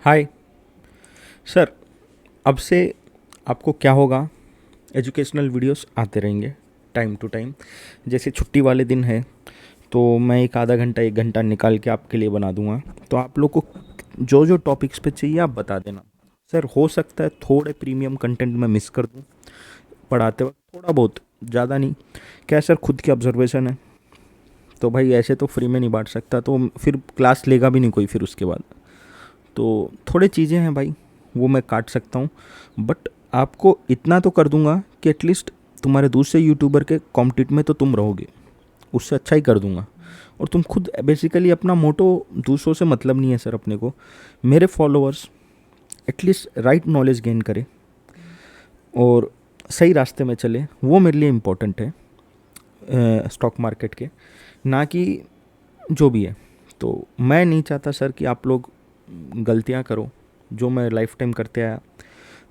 Hi sir. अब से आपको क्या होगा, एजुकेशनल वीडियोस आते रहेंगे टाइम टू टाइम। जैसे छुट्टी वाले दिन है तो मैं एक आधा घंटा एक घंटा निकाल के आपके लिए बना दूंगा। तो आप लोग को जो जो टॉपिक्स पे चाहिए आप बता देना। सर हो सकता है थोड़े प्रीमियम कंटेंट मैं मिस कर दूं पढ़ाते वक्त, थोड़ा बहुत, ज़्यादा नहीं। क्या सर, खुद की ऑब्जर्वेशन है तो भाई ऐसे तो फ्री में नहीं बांट सकता, तो फिर क्लास लेगा भी नहीं कोई फिर उसके बाद। तो थोड़े चीज़ें हैं भाई, वो मैं काट सकता हूँ। बट आपको इतना तो कर दूंगा कि एटलीस्ट तुम्हारे दूसरे यूट्यूबर के कॉम्पिटिट में तो तुम रहोगे, उससे अच्छा ही कर दूंगा। और तुम खुद बेसिकली अपना मोटो दूसरों से मतलब नहीं है सर अपने को। मेरे followers at least right knowledge gain करें और सही रास्ते में चले, वो मेरे लिए इम्पोर्टेंट है स्टॉक मार्केट के, ना कि जो भी है। तो मैं नहीं चाहता सर कि आप लोग गलतियां करो जो मैं लाइफ टाइम करते आया।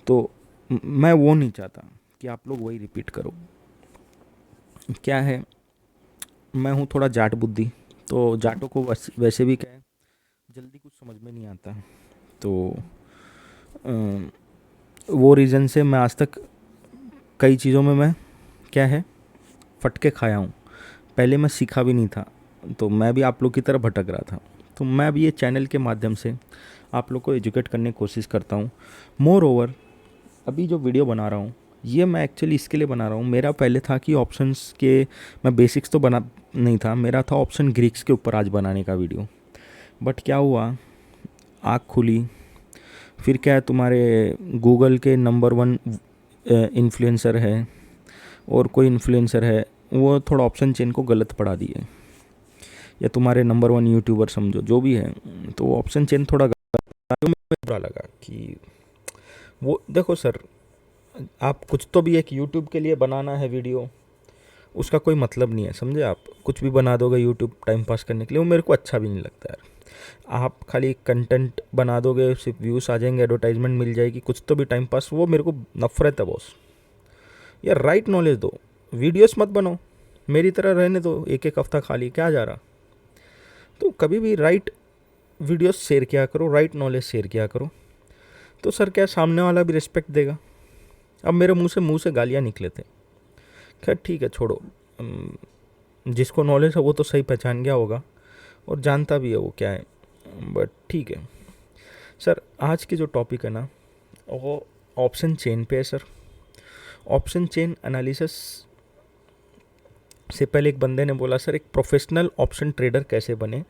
तो मैं वो नहीं चाहता कि आप लोग वही रिपीट करो। क्या है, मैं हूँ थोड़ा जाट बुद्धि, तो जाटों को वैसे भी क्या है, जल्दी कुछ समझ में नहीं आता। तो अ, वो रीज़न से मैं आज तक कई चीज़ों में मैं क्या है फटके खाया हूँ। पहले मैं सीखा भी नहीं था, तो मैं भी आप लोग की तरह भटक रहा था। तो मैं भी ये चैनल के माध्यम से आप लोग को एजुकेट करने की कोशिश करता हूँ। मोर ओवर, अभी जो वीडियो बना रहा हूँ ये मैं एक्चुअली इसके लिए बना रहा हूँ। मेरा पहले था कि ऑप्शंस के, मैं बेसिक्स तो बना नहीं था, मेरा था ऑप्शन ग्रीक्स के ऊपर आज बनाने का वीडियो। बट क्या हुआ, आँख खुली। फिर क्या है, तुम्हारे गूगल के नंबर वन इन्फ्लुएंसर है और कोई इन्फ्लुएंसर है, वो थोड़ा ऑप्शन चेन को गलत पढ़ा दिए। या तुम्हारे नंबर वन यूट्यूबर समझो जो भी है, तो ऑप्शन चेन थोड़ा गलत पढ़ा, तो मुझे बुरा लगा कि वो देखो सर, आप कुछ तो भी एक यूट्यूब के लिए बनाना है वीडियो, उसका कोई मतलब नहीं है, समझे। आप कुछ भी बना दोगे यूट्यूब टाइम पास करने के लिए, वो मेरे को अच्छा भी नहीं लगता यार। आप खाली कंटेंट बना दोगे, सिर्फ व्यूज़ आ जाएंगे, एडवर्टाइजमेंट मिल जाएगी, कुछ तो भी टाइम पास, वो मेरे को नफरत है बॉस। यार राइट नॉलेज दो, वीडियोस मत बनाओ, मेरी तरह रहने दो एक एक हफ्ता खाली, क्या जा रहा। तो कभी भी राइट वीडियोस शेयर किया करो, राइट नॉलेज शेयर किया करो, तो सर क्या सामने वाला भी रिस्पेक्ट देगा। अब मेरे मुंह से गालियाँ निकले थे, खैर ठीक है छोड़ो। जिसको नॉलेज है वो तो सही पहचान गया होगा और जानता भी है वो क्या है। बट ठीक है सर, आज की जो टॉपिक है ना, वो ऑप्शन चेन पे है सर। ऑप्शन चेन एनालिसिस से पहले एक बंदे ने बोला सर एक प्रोफेशनल ऑप्शन ट्रेडर कैसे बने,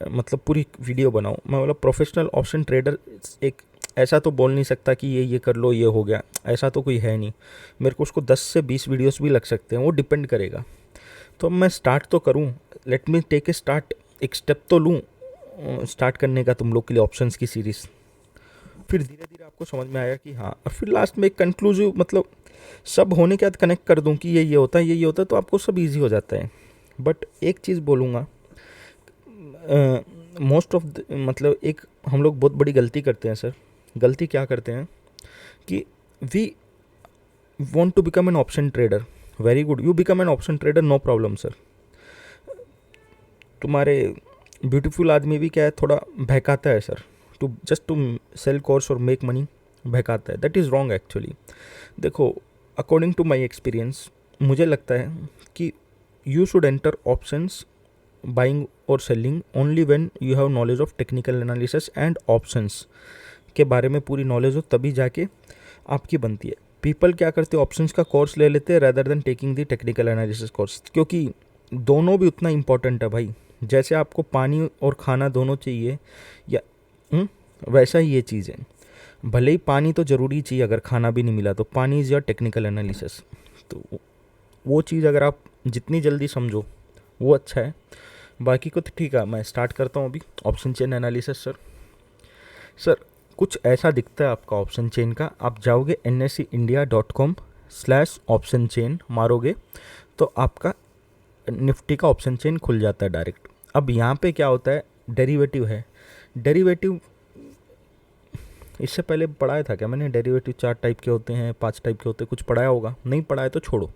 मतलब पूरी वीडियो बनाओ। मैं बोला प्रोफेशनल ऑप्शन ट्रेडर एक ऐसा तो बोल नहीं सकता कि ये कर लो ये हो गया, ऐसा तो कोई है नहीं। मेरे को उसको 10 से 20 वीडियोस भी लग सकते हैं, वो डिपेंड करेगा। तो अब मैं स्टार्ट तो करूँ, let me take a start, एक स्टेप तो लूँ स्टार्ट करने का तुम लोग के लिए ऑप्शंस की सीरीज़। फिर धीरे धीरे आपको समझ में आएगा कि हाँ, और फिर लास्ट में एक कंक्लूसिव, मतलब सब होने के बाद कनेक्ट कर दूँ कि ये होता है, ये होता है, तो आपको सब ईजी हो जाता है। बट एक चीज़ बोलूँगा, मोस्ट ऑफ मतलब एक हम लोग बहुत बड़ी गलती करते हैं सर। गलती क्या करते हैं कि we want to become an option trader, very good, you become an option trader, no problem sir. तुम्हारे ब्यूटीफुल आदमी भी क्या है, थोड़ा बहकाता है sir, to just to sell course और मेक मनी, बहकाता है। That is wrong actually. देखो, अकॉर्डिंग टू माई एक्सपीरियंस मुझे लगता है कि you should enter options buying और selling only when you have knowledge of technical analysis and options के बारे में पूरी नॉलेज हो, तभी जाके आपकी बनती है। पीपल क्या करते हैं, ऑप्शंस का कोर्स ले लेते हैं rather than taking the technical analysis course, क्योंकि दोनों भी उतना इंपॉर्टेंट है भाई। जैसे आपको पानी और खाना दोनों चाहिए, या वैसा ही ये चीज़ है। भले ही पानी तो ज़रूरी चाहिए, अगर खाना भी नहीं मिला तो पानी इज़ योर टेक्निकल एनालिसिस। तो वो चीज़ अगर आप जितनी जल्दी समझो वो अच्छा है। बाकी को तो ठीक है, मैं स्टार्ट करता हूँ अभी option chain analysis sir. Sir कुछ ऐसा दिखता है आपका ऑप्शन चेन का, आप जाओगे NSEindia.com/ऑप्शन चेन मारोगे तो आपका निफ्टी का ऑप्शन चेन खुल जाता है डायरेक्ट। अब यहाँ पे क्या होता है, डेरिवेटिव है। डेरिवेटिव इससे पहले पढ़ाया था क्या मैंने, डेरिवेटिव 4 टाइप के होते हैं, 5 टाइप के होते हैं, कुछ पढ़ाया होगा, नहीं पढ़ाया तो छोड़ो,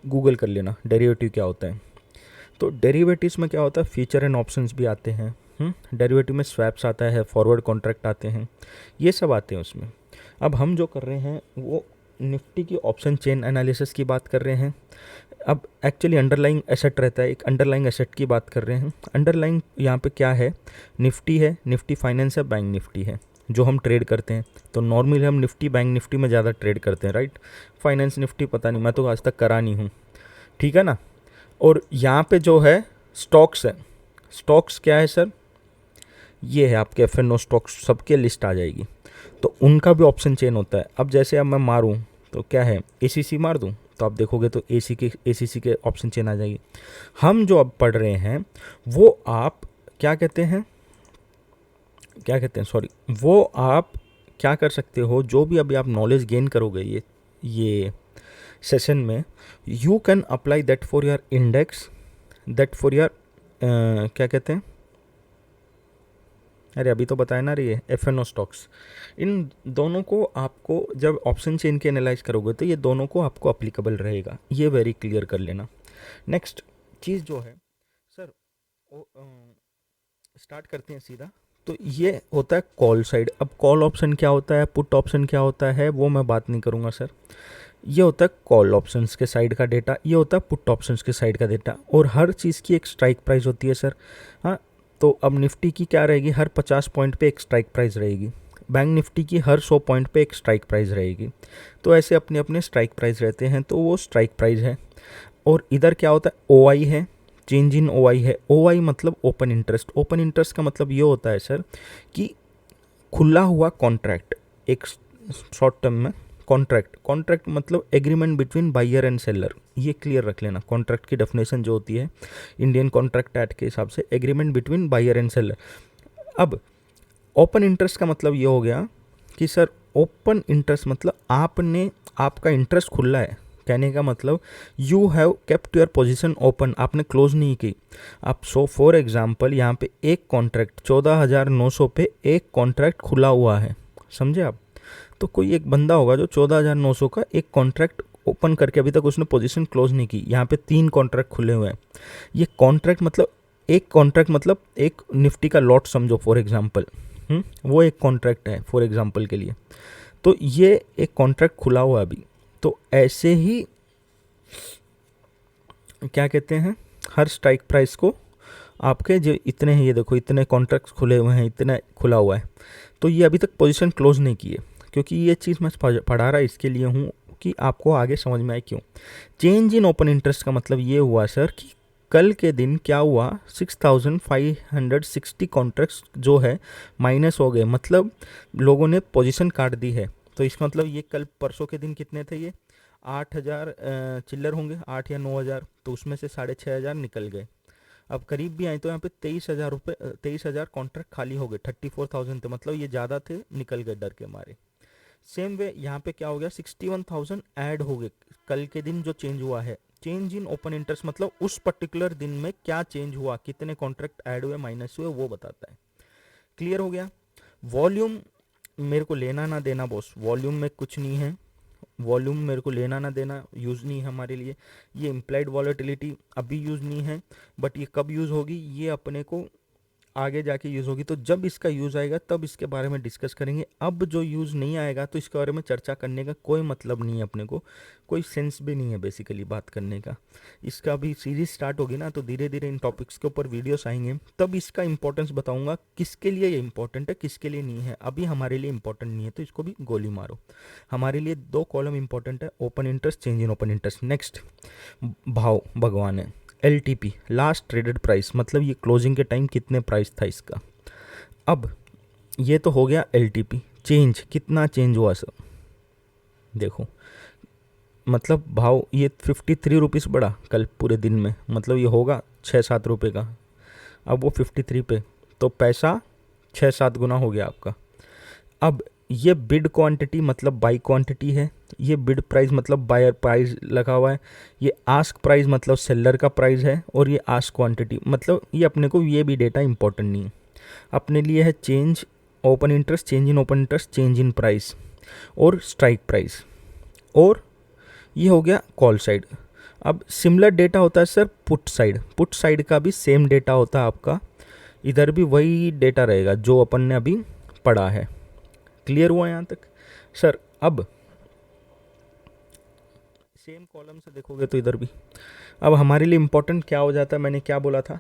गूगल कर लेना डेरिवेटिव क्या होता है। तो डेरिवेटिव्स में क्या होता है, फ्यूचर एंड ऑप्शंस भी आते हैं, डेरिवेटिव में स्वैप्स आता है, फॉरवर्ड कॉन्ट्रैक्ट आते हैं, ये सब आते हैं उसमें। अब हम जो कर रहे हैं वो निफ्टी की ऑप्शन चेन एनालिसिस की बात कर रहे हैं। अब एक्चुअली अंडरलाइंग एसेट रहता है, एक अंडरलाइंग एसेट की बात कर रहे हैं। अंडरलाइंग यहाँ पे क्या है, निफ्टी है, निफ्टी फाइनेंस है, बैंक निफ्टी है, जो हम ट्रेड करते हैं। तो नॉर्मली हम निफ्टी बैंक निफ्टी में ज़्यादा ट्रेड करते हैं, राइट। फाइनेंस निफ्टी पता नहीं, मैं तो आज तक करा नहीं हूँ, ठीक है ना। और यहाँ पे जो है स्टॉक्स है, स्टॉक्स क्या है सर, ये है आपके एफ&ओ स्टॉक्स, सबके लिस्ट आ जाएगी, तो उनका भी ऑप्शन चेन होता है। अब जैसे अब मैं मारूं तो क्या है, एसीसी मार दूं तो आप देखोगे तो एसीसी के ऑप्शन चेन आ जाएगी। हम जो अब पढ़ रहे हैं वो आप क्या कहते हैं, सॉरी, वो आप क्या कर सकते हो, जो भी अभी आप नॉलेज गेन करोगे ये सेशन में, you can apply that for your index, that for your क्या कहते हैं, अरे अभी तो बताया ना रही एफ&ओ स्टॉक्स। इन दोनों को आपको जब ऑप्शन चेन के एनालाइज करोगे तो ये दोनों को आपको अप्लीकेबल रहेगा, ये वेरी क्लियर कर लेना। नेक्स्ट चीज़ जो है सर, स्टार्ट करते हैं सीधा। तो ये होता है कॉल साइड। अब कॉल ऑप्शन क्या होता है, पुट ऑप्शन क्या होता है, वो मैं बात नहीं करूँगा सर। ये होता है कॉल ऑप्शंस के साइड का डेटा, ये होता है पुट ऑप्शंस के साइड का डेटा, और हर चीज़ की एक स्ट्राइक प्राइस होती है सर। हाँ, तो अब निफ्टी की क्या रहेगी, हर 50 पॉइंट पे एक स्ट्राइक प्राइस रहेगी। बैंक निफ्टी की हर 100 पॉइंट पे एक स्ट्राइक प्राइस रहेगी। तो ऐसे अपने अपने स्ट्राइक प्राइस रहते हैं, तो वो स्ट्राइक प्राइस है। और इधर क्या होता है, ओआई है, चेंज इन ओआई है। ओआई मतलब ओपन इंटरेस्ट। ओपन इंटरेस्ट का मतलब ये होता है सर कि खुला हुआ कॉन्ट्रैक्ट, एक शॉर्ट टर्म में कॉन्ट्रैक्ट मतलब agreement between buyer and seller, ये क्लियर रख लेना। कॉन्ट्रैक्ट की डेफिनेशन जो होती है इंडियन कॉन्ट्रैक्ट एक्ट के हिसाब से, agreement between buyer and seller. अब ओपन इंटरेस्ट का मतलब ये हो गया कि सर ओपन इंटरेस्ट मतलब आपका इंटरेस्ट खुला है, कहने का मतलब you have kept your position open, आपने क्लोज नहीं की। आप फॉर एग्जांपल यहाँ पे एक कॉन्ट्रैक्ट 14,900 पे एक कॉन्ट्रैक्ट खुला हुआ है, समझे आप। तो कोई एक बंदा होगा जो 14,900 का एक कॉन्ट्रैक्ट ओपन करके अभी तक उसने पोजीशन क्लोज नहीं की। यहाँ पे 3 कॉन्ट्रैक्ट खुले हुए हैं। ये कॉन्ट्रैक्ट मतलब एक निफ्टी का लॉट समझो फॉर एग्जांपल, वो एक कॉन्ट्रैक्ट है फॉर एग्जांपल के लिए। तो ये एक कॉन्ट्रैक्ट खुला हुआ अभी। तो ऐसे ही क्या कहते हैं, हर स्ट्राइक प्राइस को आपके जो इतने हैं, ये देखो इतने कॉन्ट्रैक्ट्स खुले हुए हैं, इतना खुला हुआ है, तो ये अभी तक पोजीशन क्लोज नहीं की है। क्योंकि ये चीज़ मैं पढ़ा रहा इसके लिए हूँ कि आपको आगे समझ में आए क्यों। चेंज इन ओपन इंटरेस्ट का मतलब ये हुआ सर कि कल के दिन क्या हुआ, 6,560 कॉन्ट्रैक्ट्स जो है माइनस हो गए, मतलब लोगों ने पोजीशन काट दी है। तो इसका मतलब ये कल परसों के दिन कितने थे, ये 8,000 चिल्लर होंगे, 8 या 9,000, तो उसमें से 6,500 निकल गए। अब करीब भी आए तो यहाँ पे 23,000 कॉन्ट्रैक्ट खाली हो गए, 34,000 थे, मतलब ये ज़्यादा थे, निकल गए डर के मारे। सेम वे यहाँ पे क्या हो गया, 61,000 ऐड हो गए कल के दिन जो चेंज हुआ है। चेंज इन ओपन इंटरेस्ट मतलब उस पर्टिकुलर दिन में क्या चेंज हुआ, कितने कॉन्ट्रैक्ट ऐड हुए माइनस हुए, वो बताता है। क्लियर हो गया। वॉल्यूम मेरे को लेना ना देना बॉस, वॉल्यूम में कुछ नहीं है, वॉल्यूम मेरे को लेना ना देना, यूज़ नहीं है हमारे लिए। ये इम्प्लाइड वॉलेटिलिटी अभी यूज़ नहीं है, बट ये कब यूज़ होगी, ये अपने को आगे जाके यूज़ होगी। तो जब इसका यूज़ आएगा तब इसके बारे में डिस्कस करेंगे। अब जो यूज़ नहीं आएगा तो इसके बारे में चर्चा करने का कोई मतलब नहीं है, अपने को कोई सेंस भी नहीं है बेसिकली बात करने का। इसका भी सीरीज स्टार्ट होगी ना, तो धीरे धीरे इन टॉपिक्स के ऊपर वीडियोस आएंगे, तब इसका इंपॉर्टेंस बताऊंगा, किसके लिए ये इंपॉर्टेंट है, किसके लिए नहीं है। अभी हमारे लिए इंपॉर्टेंट नहीं है तो इसको भी गोली मारो। हमारे लिए 2 कॉलम इंपॉर्टेंट है, open interest, change in open interest. Next भाव भगवान है, LTP लास्ट ट्रेडेड प्राइस, मतलब ये क्लोजिंग के टाइम कितने प्राइस था इसका। अब ये तो हो गया LTP। चेंज कितना चेंज हुआ सर, देखो मतलब भाव ये 53 रुपीज़ बढ़ा कल पूरे दिन में, मतलब ये होगा 6-7 रुपये का। अब वो 53 पे, तो पैसा 6-7 गुना हो गया आपका। अब ये बिड क्वांटिटी मतलब बाई क्वांटिटी है, ये बिड प्राइस मतलब बायर प्राइस लगा हुआ है, ये आस्क प्राइस मतलब सेलर का प्राइस है, और ये आस्क क्वांटिटी मतलब ये अपने को ये भी डेटा इंपॉर्टेंट नहीं है अपने लिए है। Change open interest, change in open interest, change in price और स्ट्राइक प्राइस, और ये हो गया कॉल साइड। अब सिमिलर डेटा होता है sir put side, put side का भी सेम डेटा होता है आपका, इधर भी वही डेटा रहेगा जो अपन ने अभी पढ़ा है। क्लियर हुआ यहाँ तक सर? अब सेम कॉलम से देखोगे तो इधर भी अब हमारे लिए इम्पोर्टेंट क्या हो जाता है, मैंने क्या बोला था,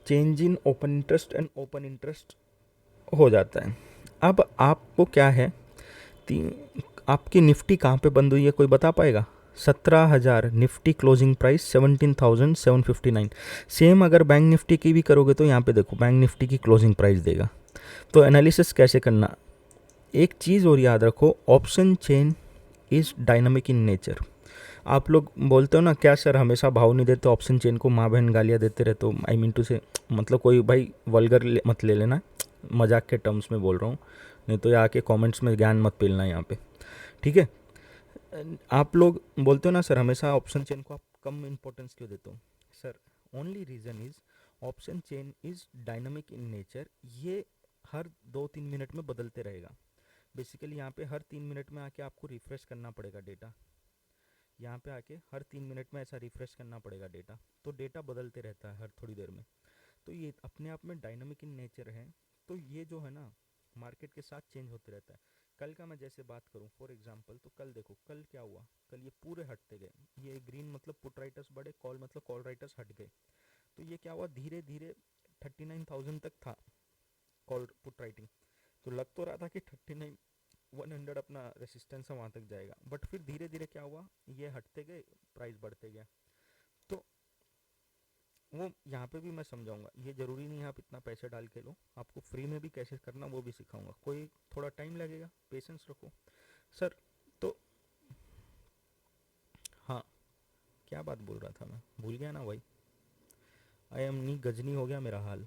change in open interest and open interest हो जाता है। अब आपको क्या है, आपकी निफ्टी कहाँ पे बंद हुई है कोई बता पाएगा? 17,000 निफ्टी क्लोजिंग प्राइस 17,759। सेम अगर बैंक निफ्टी की भी करोगे तो यहाँ पे देखो बैंक निफ्टी की क्लोजिंग प्राइस देगा। तो एनालिसिस कैसे करना, एक चीज़ और याद रखो, option chain is dynamic in nature. आप लोग बोलते हो ना क्या सर हमेशा भाव नहीं देते, ऑप्शन चेन को माँ बहन गालियाँ देते रहते हो, आई मीन टू से मतलब कोई भाई वल्गर मत ले लेना, मजाक के टर्म्स में बोल रहा हूँ, नहीं तो ये आके कमेंट्स में ज्ञान मत पेलना यहाँ पे, ठीक है? आप लोग बोलते हो ना सर हमेशा ऑप्शन चेन को आप कम इंपॉर्टेंस क्यों देते हो? Sir only reason is option chain is dynamic in nature. ये हर 2-3 मिनट में बदलते रहेगा। बेसिकली यहाँ पे हर 3 मिनट में आके आपको रिफ़्रेश करना पड़ेगा डेटा, यहाँ पे आके हर 3 मिनट में ऐसा रिफ़्रेश करना पड़ेगा डेटा, तो डेटा बदलते रहता है हर थोड़ी देर में। तो ये अपने आप में डायनामिक इन नेचर है। तो ये जो है ना मार्केट के साथ चेंज होते रहता है। कल का मैं जैसे बात करूं फॉर एग्जांपल, तो कल देखो कल क्या हुआ, कल ये पूरे हटते गए, ये ग्रीन मतलब पुट राइटर्स बढ़े, कॉल मतलब कॉल राइटर्स हट गए। तो ये क्या हुआ, धीरे धीरे 39,000 तक था कॉल पुट राइटिंग, तो लग तो रहा था कि 39,100 अपना रेसिस्टेंस है वहाँ तक जाएगा, बट फिर धीरे धीरे क्या हुआ, ये हटते गए, प्राइस बढ़ते गया। तो वो यहाँ पे भी मैं समझाऊंगा, ये ज़रूरी नहीं है आप इतना पैसे डाल के लो, आपको फ्री में भी कैसे करना वो भी सिखाऊंगा, कोई थोड़ा टाइम लगेगा, पेशेंस रखो सर। तो हाँ, क्या बात बोल रहा था मैं, भूल गया ना भाई, आई एम नी गजनी हो गया मेरा हाल,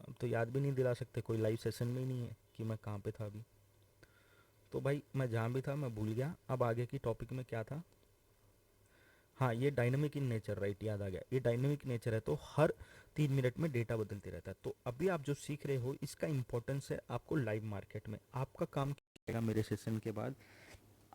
अब तो याद भी नहीं दिला सकते, कोई लाइव सेशन में ही नहीं है कि मैं कहाँ पे था अभी। तो भाई मैं जहाँ भी था मैं भूल गया, अब आगे की टॉपिक में क्या था, हाँ ये डायनामिक इन नेचर, राइट, याद आ गया, ये डायनामिक नेचर है, तो हर 3 मिनट में डेटा बदलते रहता है। तो अभी आप जो सीख रहे हो इसका इंपॉर्टेंस है आपको लाइव मार्केट में। आपका काम क्या रहेगा मेरे सेशन के बाद,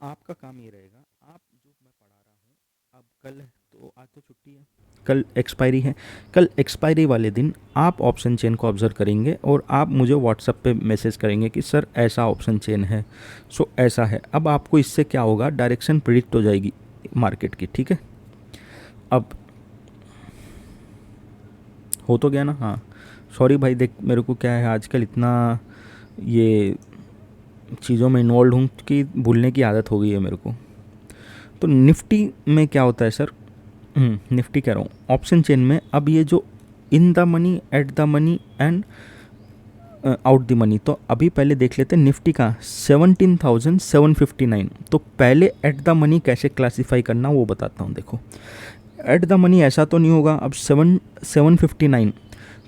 आपका काम ये रहेगा, आप जो मैं पढ़ा रहा हूँ, अब कल है तो आज तो छुट्टी है, कल एक्सपायरी है, कल एक्सपायरी वाले दिन आप ऑप्शन चेन को ऑब्जर्व करेंगे और आप मुझे व्हाट्सएप पे मैसेज करेंगे कि सर ऐसा ऑप्शन चेन है, सो ऐसा है। अब आपको इससे क्या होगा, डायरेक्शन प्रिडिक्ट हो जाएगी मार्केट की, ठीक है? अब हो तो गया ना? हाँ सॉरी भाई, देख मेरे को क्या है आजकल इतना ये चीज़ों में इन्वॉल्व हूँ कि भूलने की आदत हो गई है मेरे को। तो निफ्टी में क्या होता है सर, निफ्टी कह रहा हूँ, ऑप्शन चेन में अब ये जो इन the money, eight the money and out the money, तो अभी पहले देख लेते हैं निफ्टी का 17,759। तो पहले एट द मनी कैसे क्लासीफाई करना वो बताता हूँ। देखो एट द मनी ऐसा तो नहीं होगा, अब 759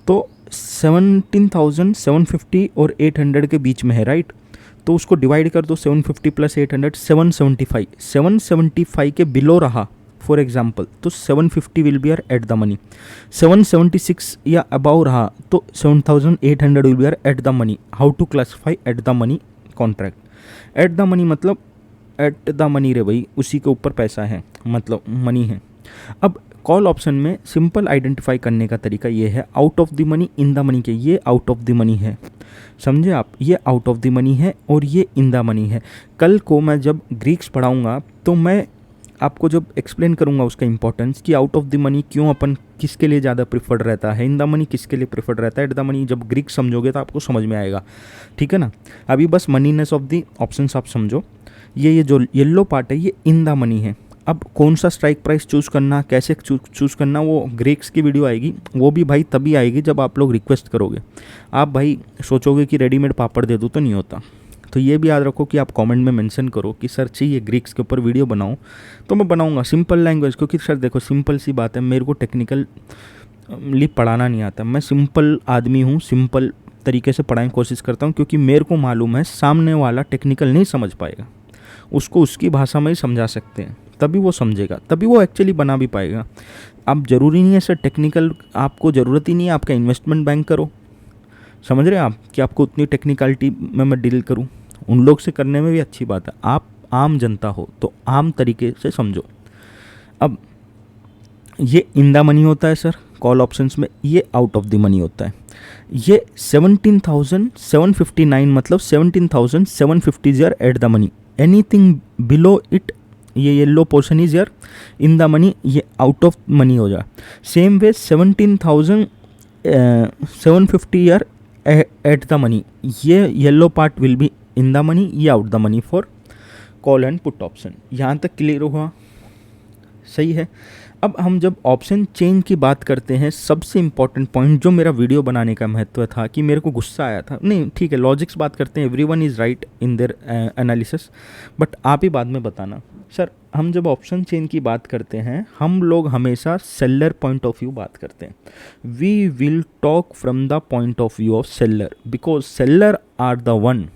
तो 17,750 और 800 के बीच में है, राइट? तो उसको डिवाइड कर दो, 750 प्लस 800 775, 775 के बिलो रहा फॉर एग्जाम्पल तो 750 will be are at the money, 776 या अबाउ रहा तो 7,800 will be are at the money. How to classify at the money contract? At the money मतलब एट द मनी रे भाई, उसी के ऊपर पैसा है, मतलब मनी है। अब कॉल ऑप्शन में सिंपल आइडेंटिफाई करने का तरीका ये है, out of the money, in the money के, ये आउट ऑफ द मनी है, समझे आप, ये आउट ऑफ द मनी है और ये इन द मनी है। कल को मैं जब ग्रीक्स पढ़ाऊँगा तो मैं आपको जब एक्सप्लेन करूँगा उसका इंपॉर्टेंस कि आउट ऑफ द मनी क्यों अपन किसके लिए ज़्यादा प्रिफर्ड रहता है, इन द मनी किसके लिए प्रिफर्ड रहता है, एट द मनी, जब ग्रीक समझोगे तो आपको समझ में आएगा, ठीक है ना? अभी बस मनीनेस ऑफ द ऑप्शंस आप समझो, ये जो येलो पार्ट है ये इन द मनी है। अब कौन सा स्ट्राइक प्राइस चूज़ करना, कैसे चूज़ करना, वो ग्रीक्स की वीडियो आएगी, वो भी भाई तभी आएगी जब आप लोग रिक्वेस्ट करोगे। आप भाई सोचोगे कि रेडीमेड पापड़ दे दूँ तो नहीं होता। तो ये भी याद रखो कि आप कमेंट में मेंशन करो कि सर चाहिए ग्रीक्स के ऊपर वीडियो बनाऊं, तो मैं बनाऊंगा सिंपल लैंग्वेज, क्योंकि सर देखो सिंपल सी बात है, मेरे को टेक्निकल पढ़ाना नहीं आता, मैं सिंपल आदमी हूँ, सिंपल तरीके से पढ़ाने की कोशिश करता हूँ, क्योंकि मेरे को मालूम है सामने वाला टेक्निकल नहीं समझ पाएगा, उसको उसकी भाषा में ही समझा सकते हैं, तभी वो समझेगा, तभी वो एक्चुअली बना भी पाएगा। अब ज़रूरी नहीं है सर टेक्निकल, आपको ज़रूरत ही नहीं है, आपका इन्वेस्टमेंट बैंक करो, समझ रहे हैं आप, कि आपको उतनी टेक्निकलिटी में मैं डील करूं, उन लोग से करने में भी अच्छी बात है। आप आम जनता हो तो आम तरीके से समझो। अब ये इन द मनी होता है सर कॉल ऑप्शंस में, ये आउट ऑफ द मनी होता है। ये 17,759 मतलब 17,750 is your at the money, anything below it ये yellow portion is your in the money, ये आउट ऑफ मनी हो जाए। Same way 17,750 year at the money, ये yellow part will be in the money, ये out the money for call and put option. यहाँ तक clear हुआ? सही है। अब हम जब ऑप्शन चेंज की बात करते हैं, सबसे इंपॉर्टेंट पॉइंट जो मेरा वीडियो बनाने का महत्व था कि मेरे को गुस्सा आया था, नहीं ठीक है लॉजिक्स बात करते हैं, everyone is right in their analysis, but आप ही बाद में बताना। सर हम जब ऑप्शन चेंज की बात करते हैं, हम लोग हमेशा सेलर पॉइंट ऑफ व्यू बात करते हैं। We will talk from the point of view of seller, because seller are the one.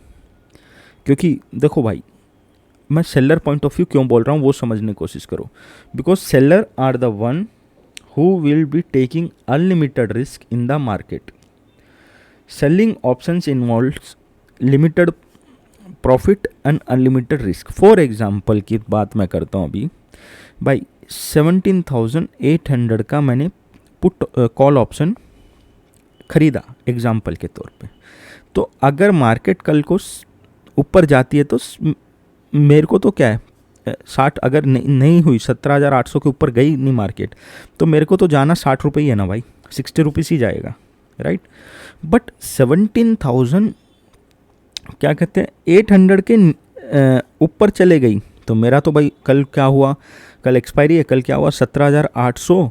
क्योंकि देखो भाई, मैं सेलर पॉइंट ऑफ व्यू क्यों बोल रहा हूँ वो समझने की कोशिश करो। Because seller are the one who will be taking unlimited risk in the market. Selling options involves limited profit and unlimited risk. For example की बात मैं करता हूँ अभी भाई, 17,800 का मैंने पुट कॉल ऑप्शन खरीदा एग्जाम्पल के तौर पे, तो अगर मार्केट कल को ऊपर जाती है तो मेरे को तो क्या है 60, अगर नहीं हुई 17,800 के ऊपर गई नहीं मार्केट, तो मेरे को तो जाना 60 रुपये ही है ना भाई, 60 रुपीज़ ही जाएगा, राइट। बट 17,000 क्या कहते हैं 800 के ऊपर चले गई, तो मेरा तो भाई कल क्या हुआ, कल एक्सपायरी है, कल क्या हुआ 17,800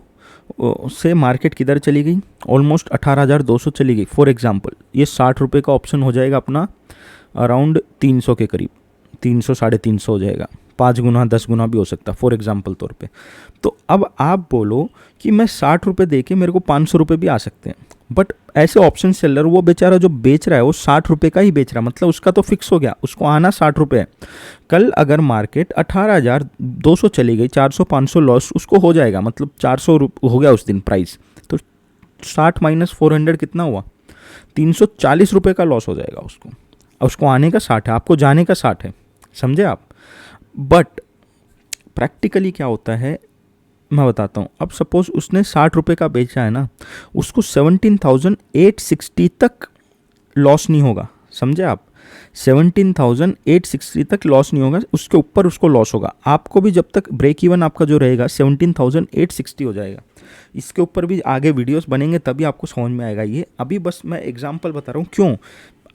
से मार्केट किधर चली गई, ऑलमोस्ट 18,200 चली गई। फॉर एग्जांपल ये 60 रुपये का ऑप्शन हो जाएगा अपना अराउंड 300 के करीब, 300 350 हो जाएगा, 5 गुना 10 गुना भी हो सकता है फॉर एग्जांपल तौर पे। तो अब आप बोलो कि मैं 60 रुपये दे के मेरे को 500 रुपये भी आ सकते हैं, बट ऐसे ऑप्शन सेलर वो बेचारा जो बेच रहा है वो 60 रुपये का ही बेच रहा है, मतलब उसका तो फिक्स हो गया, उसको आना 60 रुपये है। कल अगर मार्केट 18,200 चली गई, 400-500 लॉस उसको हो जाएगा, मतलब 400 हो गया उस दिन प्राइस, तो 60 माइनस 400 कितना हुआ, 340 रुपये का लॉस हो जाएगा उसको। उसको आने का 60 है, आपको जाने का 60 है, समझे आप। बट प्रैक्टिकली क्या होता है मैं बताता हूँ। अब सपोज उसने 60 रुपये का बेचा है ना, उसको 17,860 तक लॉस नहीं होगा, समझे आप, 17,860 तक लॉस नहीं होगा, उसके ऊपर उसको लॉस होगा। आपको भी जब तक ब्रेक इवन आपका जो रहेगा 17,860 हो जाएगा। इसके ऊपर भी आगे वीडियोस बनेंगे तभी आपको समझ में आएगा ये, अभी बस मैं एग्जांपल बता रहा हूँ क्यों।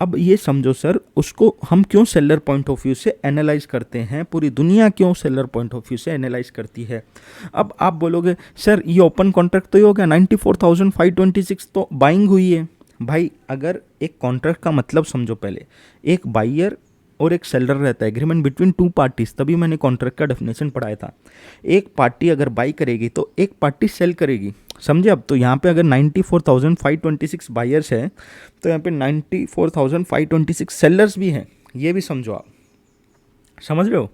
अब ये समझो सर, उसको हम क्यों सेलर पॉइंट ऑफ व्यू से एनालाइज करते हैं, पूरी दुनिया क्यों सेलर पॉइंट ऑफ व्यू से एनालाइज करती है। अब आप बोलोगे सर ये ओपन कॉन्ट्रैक्ट तो ही हो गया, 94,526 तो बाइंग हुई है। भाई अगर एक कॉन्ट्रैक्ट का मतलब समझो, पहले एक बाइयर और एक सेलर रहता है, एग्रीमेंट बिटवीन टू पार्टीज, तभी मैंने कॉन्ट्रैक्ट का डेफिनेशन पढ़ाया था। एक पार्टी अगर बाई करेगी तो एक पार्टी सेल करेगी, समझे। अब तो यहाँ पे अगर 94,526 बायर्स है तो यहाँ पे 94,526 सेलर्स भी हैं, ये भी समझो आप, समझ रहे हो।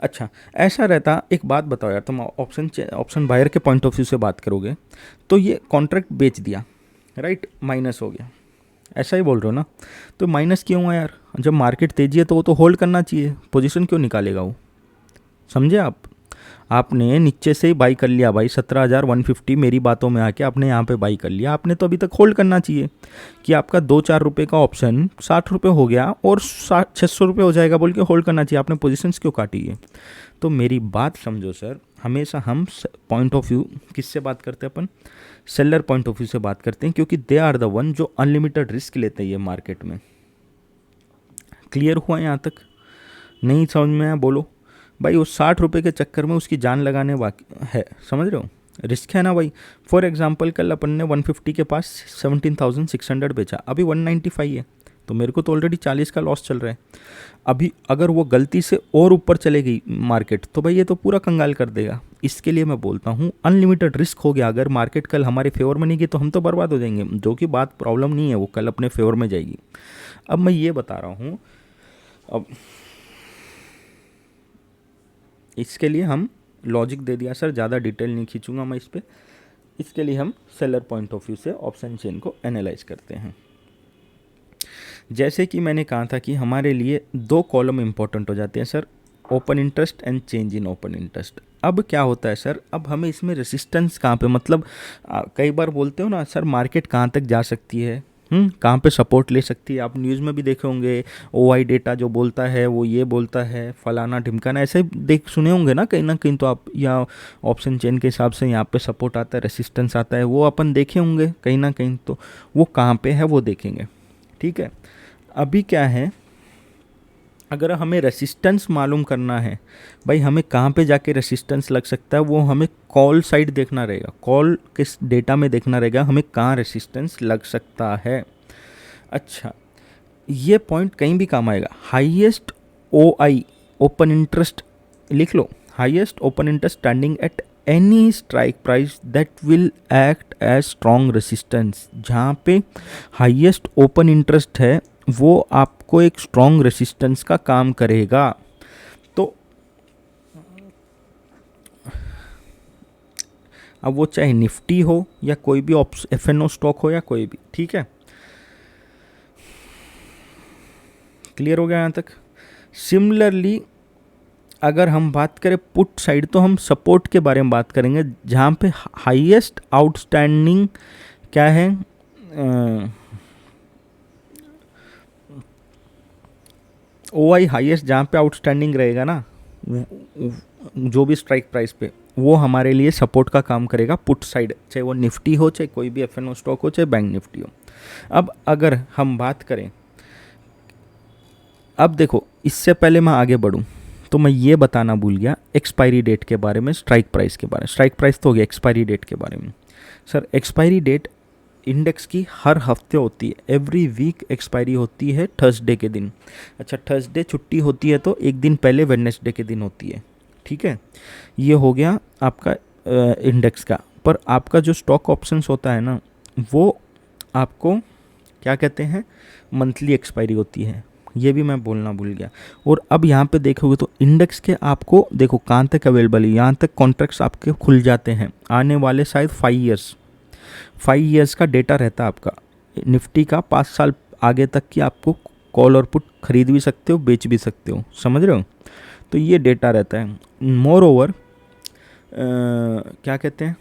अच्छा ऐसा रहता, एक बात बताओ यार, तुम ऑप्शन बायर के पॉइंट ऑफ व्यू से बात करोगे तो ये कॉन्ट्रैक्ट बेच दिया, राइट, माइनस हो गया, ऐसा ही बोल रहे हो ना। तो माइनस क्यों हुआ यार, जब मार्केट तेजी है तो वो तो होल्ड करना चाहिए, पोजीशन क्यों निकालेगा वो, समझे आप। आपने नीचे से ही बाई कर लिया भाई 17,150, मेरी बातों में आके आपने यहाँ पे बाई कर लिया, आपने तो अभी तक होल्ड करना चाहिए कि आपका 2-4 रुपये का ऑप्शन 60 रुपये हो गया और 600 रुपये हो जाएगा बोल के होल्ड करना चाहिए, आपने पोजीशंस क्यों काटी है। तो मेरी बात समझो सर, हमेशा हम पॉइंट ऑफ व्यू किससे बात करते हैं, अपन सेलर पॉइंट ऑफ व्यू से बात करते हैं, क्योंकि दे आर द वन जो अनलिमिटेड रिस्क लेते हैं ये मार्केट में। क्लियर हुआ यहाँ तक, नहीं समझ में आया बोलो भाई। वो 60 रुपये के चक्कर में उसकी जान लगाने बाकी है, समझ रहे हो, रिस्क है ना भाई। फॉर एग्जांपल कल अपन ने 150 के पास 17,600 बेचा, अभी 195 है, तो मेरे को तो ऑलरेडी 40 का लॉस चल रहा है। अभी अगर वो गलती से और ऊपर चले गई मार्केट तो भाई ये तो पूरा कंगाल कर देगा। इसके लिए मैं बोलता हूँ अनलिमिटेड रिस्क हो गया, अगर मार्केट कल हमारे फेवर में नहीं गई तो हम तो बर्बाद हो जाएंगे, जो कि बात प्रॉब्लम नहीं है, वो कल अपने फेवर में जाएगी। अब मैं ये बता रहा हूँ, अब इसके लिए हम लॉजिक दे दिया सर, ज़्यादा डिटेल नहीं खींचूंगा मैं इस पर। इसके लिए हम सेलर पॉइंट ऑफ व्यू से ऑप्शन चेन को एनालाइज करते हैं। जैसे कि मैंने कहा था कि हमारे लिए 2 कॉलम इंपॉर्टेंट हो जाते हैं sir, open interest and change in open interest. अब क्या होता है सर, अब हमें इसमें रेसिस्टेंस कहाँ पे, मतलब कई बार बोलते हो ना सर मार्केट कहाँ तक जा सकती है, कहाँ पे सपोर्ट ले सकती है। आप न्यूज़ में भी देखे होंगे, ओआई डेटा जो बोलता है वो ये बोलता है, फलाना ढिमकाना, ऐसे देख सुने होंगे ना कहीं तो आप, या ऑप्शन चेन के हिसाब से यहाँ पे सपोर्ट आता है, रेसिस्टेंस आता है, वो अपन देखे होंगे कहीं ना कहीं। तो वो कहाँ पे है वो देखेंगे, ठीक है। अभी क्या है, अगर हमें रेसिस्टेंस मालूम करना है भाई, हमें कहाँ पे जाके रेसिस्टेंस लग सकता है, वो हमें कॉल साइड देखना रहेगा, कॉल किस डेटा में देखना रहेगा हमें कहाँ रेसिस्टेंस लग सकता है। अच्छा, ये पॉइंट कहीं भी काम आएगा। हाईएस्ट ओआई, ओपन इंटरेस्ट लिख लो, highest open interest standing at any strike price that will act as strong resistance. जहाँ पे हाईएस्ट ओपन इंटरेस्ट है वो आपको एक स्ट्रॉन्ग रेसिस्टेंस का काम करेगा। तो अब वो चाहे निफ्टी हो या कोई भी एफएनओ स्टॉक हो या कोई भी, ठीक है। क्लियर हो गया यहाँ तक। सिमिलरली अगर हम बात करें पुट साइड, तो हम सपोर्ट के बारे में बात करेंगे, जहाँ पे हाईएस्ट आउटस्टैंडिंग क्या है, ओआई हाईएस्ट जहाँ पे आउटस्टैंडिंग रहेगा ना, जो भी स्ट्राइक प्राइस पे, वो हमारे लिए सपोर्ट का काम करेगा पुट साइड, चाहे वो निफ्टी हो, चाहे कोई भी एफएनओ स्टॉक हो, चाहे बैंक निफ्टी हो। अब अगर हम बात करें, अब देखो इससे पहले मैं आगे बढ़ूं तो मैं ये बताना भूल गया एक्सपायरी डेट के बारे में, स्ट्राइक प्राइस के बारे में। स्ट्राइक प्राइस तो हो गया, एक्सपायरी डेट के बारे में। सर एक्सपायरी डेट इंडेक्स की हर हफ्ते होती है, एवरी वीक एक्सपायरी होती है थर्सडे के दिन। अच्छा, थर्सडे छुट्टी होती है तो एक दिन पहले वेडनेसडे के दिन होती है, ठीक है। ये हो गया आपका इंडेक्स का। पर आपका जो स्टॉक ऑप्शंस होता है ना, वो आपको क्या कहते हैं, मंथली एक्सपायरी होती है, ये भी मैं बोलना भूल गया। और अब यहाँ पे देखोगे तो इंडेक्स के आपको देखो कहाँ तक अवेलेबल है, यहाँ तक कॉन्ट्रैक्ट्स आपके खुल जाते हैं आने वाले शायद 5 ईयर्स का डेटा रहता है आपका। निफ्टी का 5 साल आगे तक की आपको कॉल और पुट खरीद भी सकते हो, बेच भी सकते हो, समझ रहे हो। तो ये डेटा रहता है। मोर ओवर क्या कहते हैं,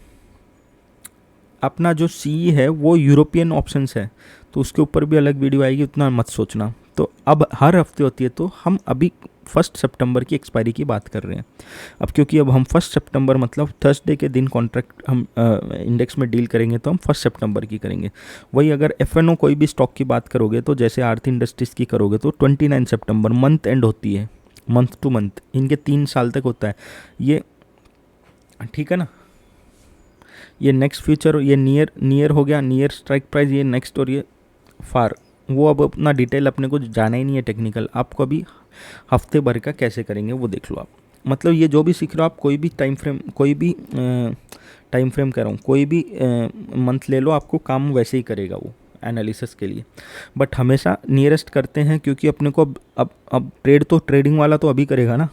अपना जो सी है वो यूरोपियन ऑप्शंस है, तो उसके ऊपर भी अलग वीडियो आएगी, उतना मत सोचना। तो अब हर हफ्ते होती है, तो हम अभी 1 सितंबर की एक्सपायरी की बात कर रहे हैं। अब क्योंकि अब हम 1 सितंबर मतलब थर्सडे के दिन कॉन्ट्रैक्ट हम इंडेक्स में डील करेंगे, तो हम 1 सितंबर की करेंगे। वही अगर एफएनओ कोई भी स्टॉक की बात करोगे, तो जैसे आरती इंडस्ट्रीज़ की करोगे तो 29 सितंबर मंथ एंड होती है, मंथ टू मंथ, इनके 3 साल तक होता है ये, ठीक है ना। ये नेक्स्ट फ्यूचर, ये नियर हो गया, नियर स्ट्राइक प्राइस, ये नेक्स्ट, और ये फार, वो अब अपना डिटेल अपने को जाना ही नहीं है टेक्निकल। आपको अभी हफ्ते भर का कैसे करेंगे वो देख लो आप। मतलब ये जो भी सीख रहे हो आप, कोई भी टाइम फ्रेम, कोई भी टाइम फ्रेम कह रहा हूँ, कोई भी मंथ ले लो, आपको काम वैसे ही करेगा वो एनालिसिस के लिए। बट हमेशा नियरेस्ट करते हैं, क्योंकि अपने को अब ट्रेड तो ट्रेडिंग वाला तो अभी करेगा ना,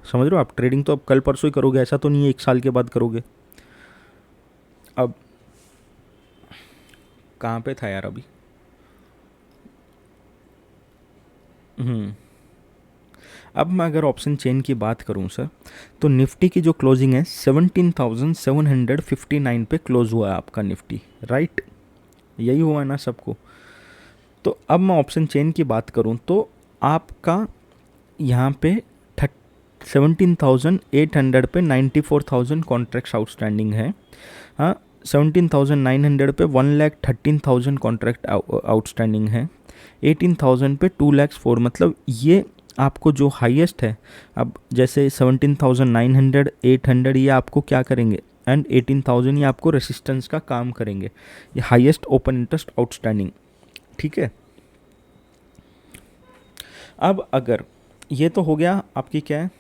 समझ रहे हो आप। ट्रेडिंग तो अब कल परसों ही करोगे, ऐसा तो नहीं है 1 साल के बाद करोगे। अब कहाँ पे था यार अभी, अब मैं अगर ऑप्शन चेन की बात करूं सर, तो निफ्टी की जो क्लोजिंग है 17,759 पे क्लोज हुआ है आपका निफ्टी, राइट, यही हुआ है ना सबको। तो अब मैं ऑप्शन चेन की बात करूं तो आपका यहाँ पे 17,800 पे 94,000 कॉन्ट्रैक्ट्स आउटस्टैंडिंग है। हाँ, 17,900 पे 1,13,000 कॉन्ट्रैक्ट आउटस्टैंडिंग है। 18,000 पे 2,04,000, मतलब ये आपको जो हाईएस्ट है, अब जैसे 17,900, 800 ये आपको क्या करेंगे, एंड 18,000 ये आपको रेसिस्टेंस का काम करेंगे। ये हाईएस्ट ओपन इंटरेस्ट आउटस्टैंडिंग, ठीक है। अब अगर ये तो हो गया आपकी क्या है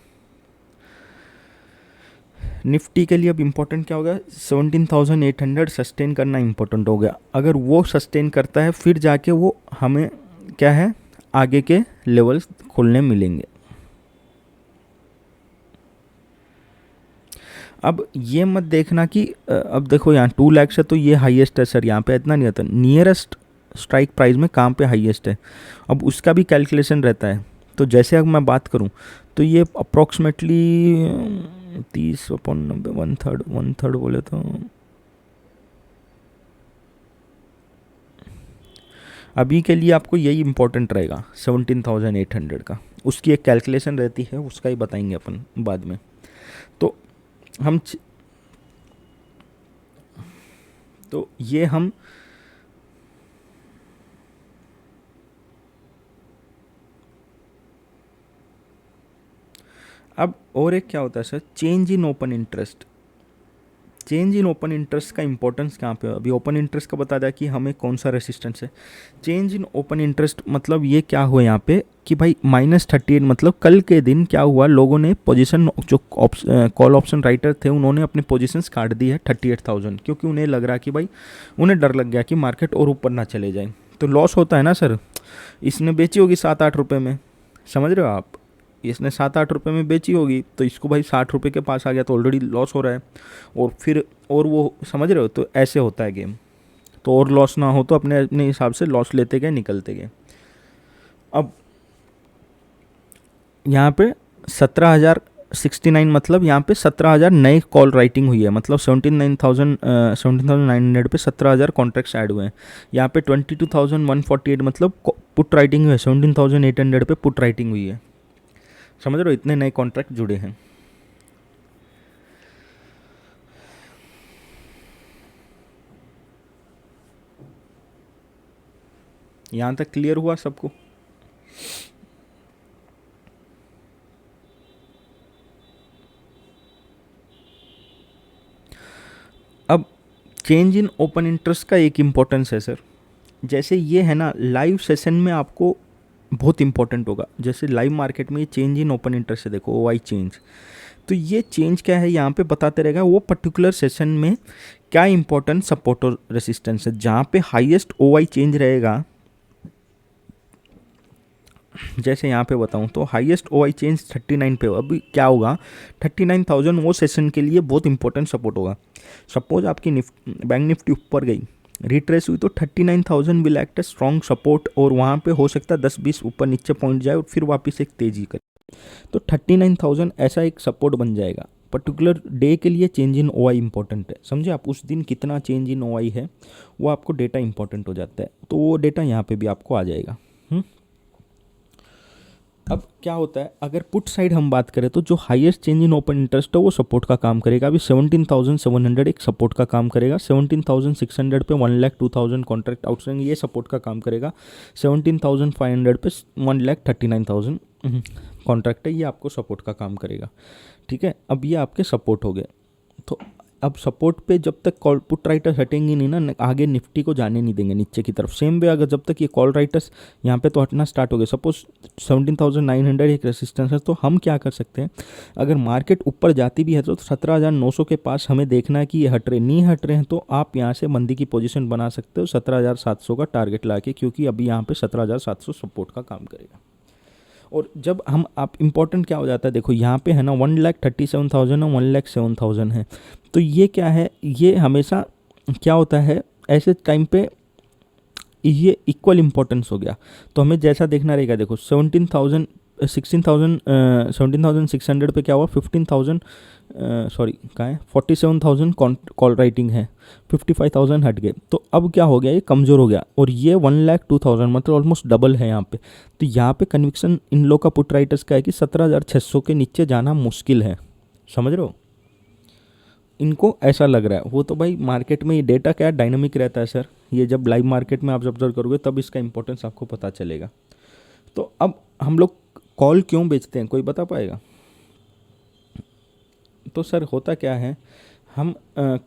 निफ्टी के लिए, अब इम्पोर्टेंट क्या होगा, 17,800 सस्टेन करना इम्पोर्टेंट हो गया। अगर वो सस्टेन करता है, फिर जाके वो हमें क्या है आगे के लेवल्स खोलने मिलेंगे। अब ये मत देखना कि अब देखो यहाँ 2 लाख है तो ये हाईएस्ट है सर, यहाँ पे इतना नहीं आता। नियरेस्ट स्ट्राइक प्राइस में कहाँ पे हाईएस्ट है, अब उसका भी कैलकुलेशन रहता है। तो जैसे अगर मैं बात करूँ तो ये अप्रॉक्सीमेटली 30/90 वन थर्ड बोले तो अभी के लिए आपको यही इम्पोर्टेंट रहेगा 17,800 का। उसकी एक कैलकुलेशन रहती है, उसका ही बताएंगे अपन बाद में। तो हम तो ये हम अब और एक क्या होता है sir, change in open interest. Change in open interest का इंपॉर्टेंस कहाँ पे है? अभी ओपन इंटरेस्ट का बता दिया कि हमें कौन सा रेसिस्टेंस है। चेंज इन ओपन इंटरेस्ट मतलब ये क्या हुआ यहाँ पे कि भाई -38, मतलब कल के दिन क्या हुआ, लोगों ने पोजीशन, जो कॉल ऑप्शन राइटर थे उन्होंने अपने पोजीशंस काट दी है 38,000, क्योंकि उन्हें लग रहा कि भाई, उन्हें डर लग गया कि मार्केट और ऊपर ना चले जाए। तो लॉस होता है ना सर। इसने बेची होगी 7-8 रुपये में, समझ रहे हो आप, इसने 7-8 रुपये में बेची होगी, तो इसको भाई 60 रुपये के पास आ गया, तो ऑलरेडी लॉस हो रहा है। और फिर और वो, समझ रहे हो, तो ऐसे होता है गेम। तो और लॉस ना हो तो अपने अपने हिसाब से लॉस लेते गए, निकलते गए। अब यहाँ पे 17,069, मतलब यहाँ पे 17,000 नए कॉल राइटिंग हुई है, मतलब 17,900 पे 17,000 कॉन्ट्रैक्ट्स ऐड हुए हैं। यहाँ पे 22,148 मतलब पुट राइटिंग हुई है, 17,800 पे पुट राइटिंग हुई है। समझ रहे हो, इतने नए कॉन्ट्रैक्ट जुड़े हैं। यहाँ तक क्लियर हुआ सबको? अब चेंज इन ओपन इंटरेस्ट का एक इम्पोर्टेंस है सर, जैसे ये है ना, लाइव सेशन में आपको बहुत इंपॉर्टेंट होगा। जैसे लाइव मार्केट में ये चेंज इन ओपन इंटरेस्ट है, देखो OI चेंज, तो ये चेंज क्या है यहाँ पे बताते रहेगा। वो पर्टिकुलर सेशन में क्या इंपॉर्टेंट सपोर्ट और रेसिस्टेंस है, जहाँ पे हाईएस्ट OI चेंज रहेगा। जैसे यहाँ पे बताऊँ तो हाईएस्ट OI चेंज 39 पे हो। अभी क्या होगा, 39,000 वो सेशन के लिए बहुत इंपॉर्टेंट सपोर्ट होगा। सपोज आपकी बैंक निफ्टी ऊपर गई, रिट्रेस हुई, तो 39,000 will act a strong support, और वहाँ पे हो सकता है 10-20 ऊपर नीचे पहुँच जाए और फिर वापस एक तेजी करे। तो 39,000 ऐसा एक सपोर्ट बन जाएगा। पर्टिकुलर डे के लिए चेंज इन OI इंपॉर्टेंट है, समझे आप, उस दिन कितना चेंज इन OI है वो आपको डेटा इंपॉर्टेंट हो जाता है। तो वो डेटा यहाँ पे भी आपको आ जाएगा। अब क्या होता है, अगर पुट साइड हम बात करें तो जो highest change in open interest है वो सपोर्ट का काम करेगा। अभी 17,700 एक सपोर्ट का काम करेगा, 17,600 पे 1,02,000 कॉन्ट्रैक्ट आउटस्टैंडिंग, ये सपोर्ट का काम करेगा। 17,500 पे 1,39,000 कॉन्ट्रैक्ट है, ये आपको सपोर्ट का काम करेगा। ठीक है, अब ये आपके सपोर्ट हो गए। तो अब सपोर्ट पे जब तक कॉल पुट राइटर्स हटेंगे नहीं ना, आगे निफ्टी को जाने नहीं देंगे नीचे की तरफ। सेम वे अगर जब तक ये कॉल राइटर्स यहाँ पे तो हटना स्टार्ट हो गए, सपोज 17,900 एक रेसिस्टेंस है, तो हम क्या कर सकते हैं, अगर मार्केट ऊपर जाती भी है तो 17,900 के पास हमें देखना है कि ये हट रहे, नहीं हट रहे हैं तो आप यहाँ से मंदी की पोजीशन बना सकते हो 17,700 का टारगेट ला के, क्योंकि अभी यहाँ पे 17,700 सपोर्ट का काम करेगा। और जब हम आप इम्पोर्टेंट क्या हो जाता है, देखो यहाँ पे है ना 1,37,000 और 1,07,000 है, तो ये क्या है, ये हमेशा क्या होता है ऐसे टाइम पे, ये इक्वल इम्पोर्टेंस हो गया। तो हमें जैसा देखना रहेगा, देखो 17,600 पे क्या हुआ, 15,000 सॉरी कहाँ है, 47,000 कॉल राइटिंग है, 55,000 हट गए। तो अब क्या हो गया, ये कमज़ोर हो गया, और ये 1,02,000 मतलब ऑलमोस्ट डबल है यहाँ पे। तो यहाँ पे कन्विक्शन इन लोग का पुट राइटर्स का है कि 17,600 के नीचे जाना मुश्किल है, समझ रहे हो, इनको ऐसा लग रहा है। वो तो भाई मार्केट में ये डेटा क्या डायनामिक रहता है सर, ये जब लाइव मार्केट में आप ऑब्जर्व करोगे तब इसका इंपॉर्टेंस आपको पता चलेगा। तो अब हम लोग कॉल क्यों बेचते हैं, कोई बता पाएगा? तो सर होता क्या है, हम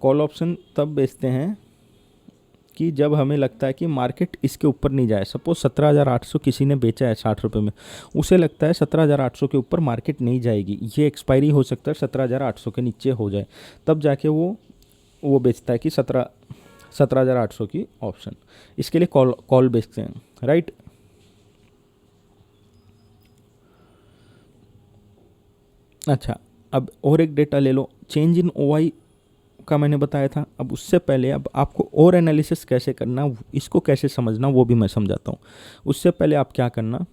कॉल ऑप्शन तब बेचते हैं कि जब हमें लगता है कि मार्केट इसके ऊपर नहीं जाए। सपोज 17,800 किसी ने बेचा है 60 रुपये में, उसे लगता है 17,800 के ऊपर मार्केट नहीं जाएगी, ये एक्सपायरी हो सकता है 17,800 के नीचे हो जाए, तब जाके वो बेचता है कि 17,800 की ऑप्शन। इसके लिए कॉल बेचते हैं, राइट। अच्छा, अब और एक डेटा ले लो, चेंज इन OI का मैंने बताया था। अब उससे पहले अब आपको और एनालिसिस कैसे करना, इसको कैसे समझना, वो भी मैं समझाता हूँ। उससे पहले आप क्या करना,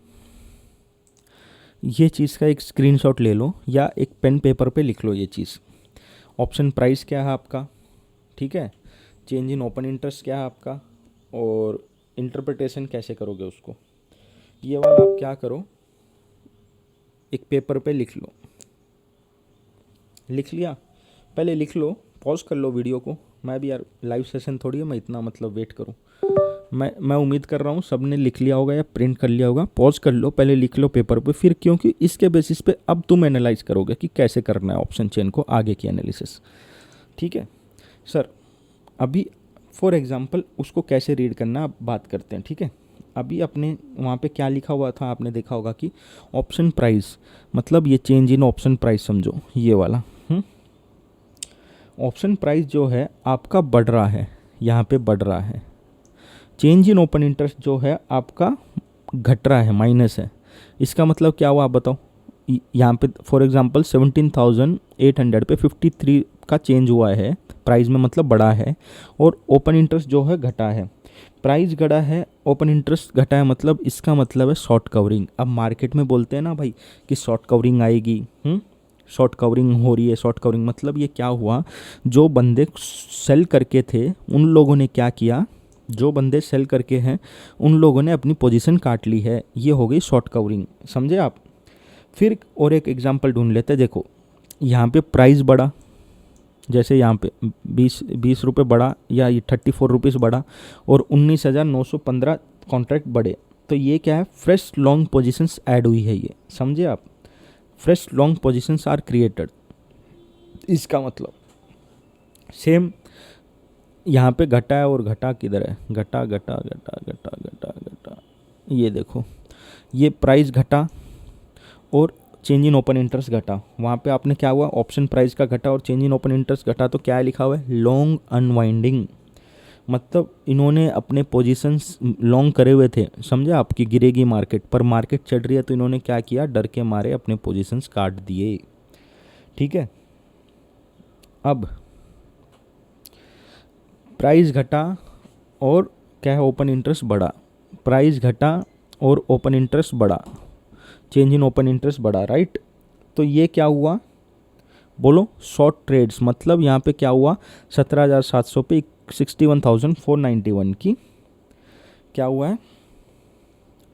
ये चीज़ का एक स्क्रीनशॉट ले लो या एक पेन पेपर पे लिख लो ये चीज़। ऑप्शन प्राइस क्या है आपका, ठीक है, चेंज इन ओपन इंटरेस्ट क्या है आपका, और इंटरप्रिटेशन कैसे करोगे उसको, ये वाला आप क्या करो, एक पेपर पे लिख लो। लिख लिया, पहले लिख लो, पॉज कर लो वीडियो को। मैं भी यार लाइव सेशन थोड़ी है मैं इतना मतलब वेट करूं। मैं उम्मीद कर रहा हूँ सब ने लिख लिया होगा या प्रिंट कर लिया होगा। पॉज कर लो, पहले लिख लो पेपर पे, फिर क्योंकि इसके बेसिस पे अब तुम एनालाइज करोगे कि कैसे करना है ऑप्शन चेन को आगे की एनालिसिस, ठीक है सर। अभी फॉर एग्जांपल उसको कैसे रीड करना अब बात करते हैं, ठीक है। अभी अपने वहाँ पे क्या लिखा हुआ था आपने देखा होगा कि ऑप्शन प्राइस, मतलब ये चेंज इन ऑप्शन प्राइस समझो ये वाला। ऑप्शन प्राइस जो है आपका बढ़ रहा है, यहाँ पे बढ़ रहा है। चेंज इन ओपन इंटरेस्ट जो है आपका घट रहा है, माइनस है। इसका मतलब क्या हुआ आप बताओ। यहाँ पे फॉर एग्जांपल 17,800 पे 53 का चेंज हुआ है प्राइस में, मतलब बढ़ा है, और ओपन इंटरेस्ट जो है घटा है। प्राइस घटा है, ओपन इंटरेस्ट घटा है, मतलब इसका मतलब है शॉर्ट कवरिंग। अब मार्केट में बोलते हैं ना भाई कि शॉर्ट कवरिंग आएगी, शॉर्ट कवरिंग हो रही है। शॉर्ट कवरिंग मतलब ये क्या हुआ, जो बंदे सेल करके थे उन लोगों ने क्या किया, जो बंदे सेल करके हैं उन लोगों ने अपनी पोजीशन काट ली है, ये हो गई शॉर्ट कवरिंग, समझे आप। फिर और एक एग्जांपल ढूंढ लेते हैं। देखो यहाँ पे प्राइस बढ़ा, जैसे यहाँ पे 20 रुपये बढ़ा या ये 34 रुपीज़ बढ़ा, और 19,915 कॉन्ट्रैक्ट बढ़े, तो ये क्या है, फ्रेश लॉन्ग पोजीशंस ऐड हुई है, ये समझे आप। Fresh long positions are created, इसका मतलब सेम यहाँ पे घटा है, और घटा किधर है, घटा घटा घटा घटा घटा घटा, ये देखो ये प्राइस घटा और चेंज इन ओपन इंटरेस्ट घटा। वहाँ पे आपने क्या हुआ, ऑप्शन प्राइस का घटा और चेंज इन ओपन इंटरेस्ट घटा, तो क्या लिखा हुआ है, लॉन्ग अनवाइंडिंग। मतलब इन्होंने अपने पोजीशंस लॉन्ग करे हुए थे, समझे आपकी गिरेगी मार्केट, पर मार्केट चढ़ रही है तो इन्होंने क्या किया, डर के मारे अपने पोजीशंस काट दिए, ठीक है। अब प्राइस घटा और क्या है, ओपन इंटरेस्ट बढ़ा, प्राइस घटा और ओपन इंटरेस्ट बढ़ा, चेंज इन ओपन इंटरेस्ट बढ़ा, राइट। तो ये क्या हुआ, बोलो, शॉर्ट ट्रेड्स। मतलब यहाँ पे क्या हुआ, 17,700 पे 61,491 की क्या हुआ है,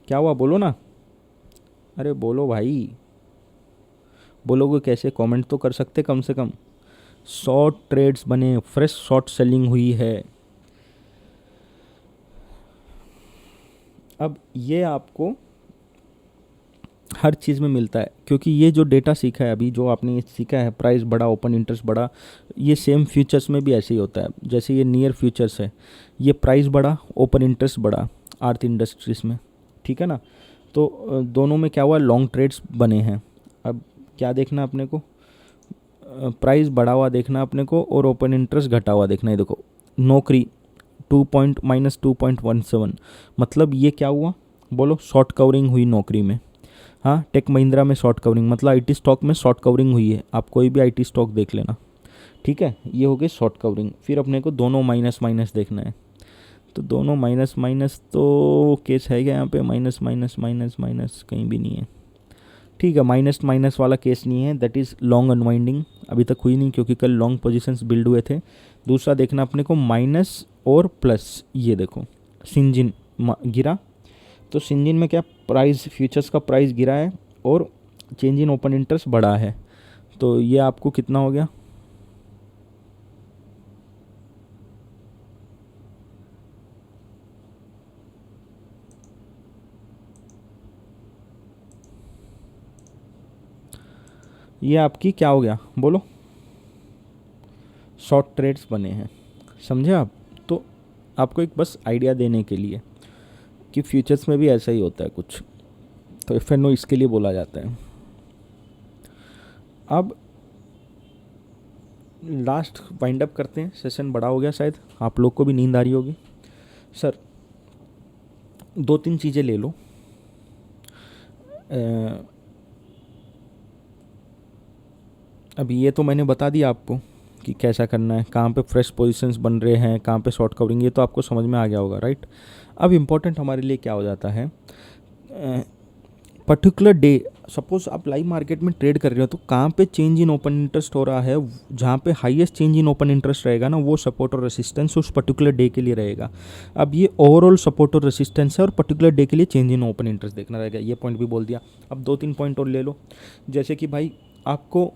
क्या हुआ बोलो ना, अरे बोलो भाई, बोलोगे कैसे, कमेंट तो कर सकते कम से कम। शॉर्ट ट्रेड्स बने, फ्रेश शॉर्ट सेलिंग हुई है। अब ये आपको हर चीज़ में मिलता है, क्योंकि ये जो डेटा सीखा है अभी, जो आपने ये सीखा है प्राइस बढ़ा ओपन इंटरेस्ट बढ़ा, ये सेम फ्यूचर्स में भी ऐसे ही होता है। जैसे ये नियर फ्यूचर्स है, ये प्राइस बढ़ा ओपन इंटरेस्ट बढ़ा आर्थ इंडस्ट्रीज़ में, ठीक है ना। तो दोनों में क्या हुआ, लॉन्ग ट्रेड्स बने हैं। अब क्या देखना अपने को, प्राइस बढ़ा हुआ देखना अपने को और ओपन इंटरेस्ट घटा हुआ देखना है। देखो नौकरी -2.17, मतलब ये क्या हुआ, बोलो, शॉर्ट कवरिंग हुई नौकरी में। हाँ, टेक महिंद्रा में शॉर्ट कवरिंग, मतलब आईटी स्टॉक में शॉर्ट कवरिंग हुई है। आप कोई भी आईटी स्टॉक देख लेना, ठीक है, ये हो गई शॉर्ट कवरिंग। फिर अपने को दोनों माइनस माइनस देखना है, तो दोनों माइनस माइनस तो केस है क्या यहाँ पे, माइनस माइनस माइनस माइनस कहीं भी नहीं है, ठीक है। माइनस माइनस वाला केस नहीं है, दैट इज़ लॉन्ग अनवाइंडिंग, अभी तक हुई नहीं क्योंकि कल लॉन्ग पोजीशंस बिल्ड हुए थे। दूसरा देखना अपने को माइनस और प्लस, ये देखो सिंजिन गिरा, तो सिंजिन में क्या, प्राइस फ्यूचर्स का प्राइस गिरा है और चेंज इन ओपन इंटरेस्ट बढ़ा है, तो ये आपको कितना हो गया, ये आपकी क्या हो गया बोलो, शॉर्ट ट्रेड्स बने हैं, समझे आप। तो आपको एक बस आइडिया देने के लिए कि फ्यूचर्स में भी ऐसा ही होता है कुछ, तो एफएनओ इसके लिए बोला जाता है। अब लास्ट वाइंड अप करते हैं, सेशन बड़ा हो गया शायद, आप लोग को भी नींद आ रही होगी। सर 2-3 चीज़ें ले लो, अभी ये तो मैंने बता दिया आपको कि कैसा करना है, कहाँ पे फ्रेश पोजीशंस बन रहे हैं, कहाँ पे शॉर्ट कवरिंग, ये तो आपको समझ में आ गया होगा, राइट। अब इम्पोर्टेंट हमारे लिए क्या हो जाता है, पर्टिकुलर डे सपोज़ आप लाइव मार्केट में ट्रेड कर रहे हो तो कहाँ पे चेंज इन ओपन इंटरेस्ट हो रहा है, जहाँ पे highest change in open interest रहेगा ना, वो सपोर्ट और रेसिस्टेंस उस पर्टिकुलर डे के लिए रहेगा। अब ये ओवरऑल सपोर्ट और रेसिस्टेंस है और पर्टिकुलर डे के लिए चेंज इन ओपन इंटरेस्ट देखना रहेगा। ये पॉइंट भी बोल दिया। अब 2-3 पॉइंट और ले लो, जैसे कि भाई आपको